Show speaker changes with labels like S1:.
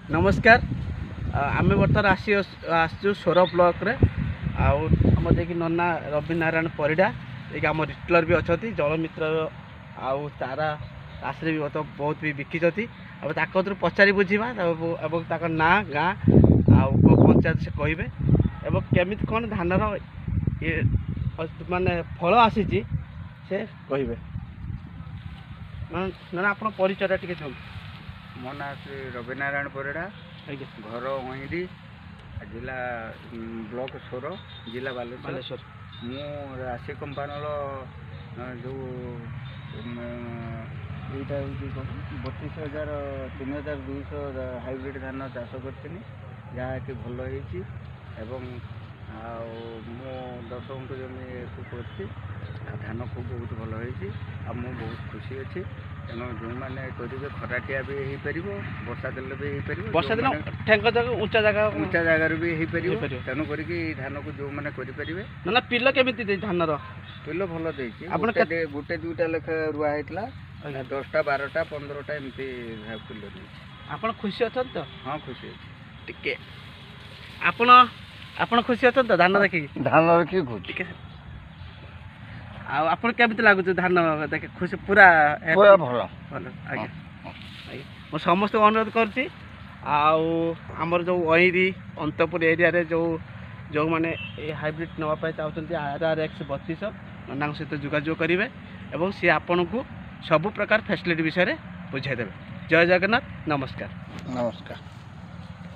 S1: नमस्कार आम बर्तमान आसचु सोर ब्लॉक रे आम देखिए नन्ना रवि नारायण परिडा ये आम रिटेलर भी अच्छा जल मित्र आउ चारा राशि भी बहुत भी बिकिंट अब तक पचारि बुझा ना गाँ आउ पंचायत से कहे केमी कौन धानर माने फल आसी से कहे ना आप परिचय टी
S2: मो ना श्री रवि नारायण परिडा घर वहीरी जिला ब्लॉक सोर जिला बालेश्वर मु राशि कंपानी जो यहाँ हूँ 32,000 3,200 हाइब्रिड धान चाष कर जहाँकि भल हो मो 10 गुंठ जमी कर धान खूब बहुत भल हो बहुत खुशी अच्छी तेणु जो मैंने करेंगे खराटिया भी हो पार वर्षा दिल भी हो पार
S1: वर्षा दिन ठेक जगह ऊंचा
S2: जगार भी हो पार तेणु करके धान को जो मैंने करेंगे
S1: ना पिल केमी धान
S2: पिल भल दे गोटे दुईटा लेखा रुआ होता 10टा 12टा 15टा एमती पिल
S1: आप खुशी अच्छा तो
S2: हाँ खुशी
S1: टिके आपण खुशी अच्छा तो धान देखिए
S2: धान देखिए खुशी
S1: आप केमी लगुच धान देख खुशी पूरा
S2: पूरा भल
S1: भल आज्ञा मैं समस्त अनुरोध करुँची आमर जो अईरी अंतपुर एरिया रे जो मैंने ये हाइब्रिड नापी चाहते RRX 32 नन्ना सहित जोगाजोग करेंगे और सी आपन को सबु प्रकार फैसिलिटी विषय में बुझाईदेवे। जय जगन्नाथ। नमस्कार।
S2: नमस्कार।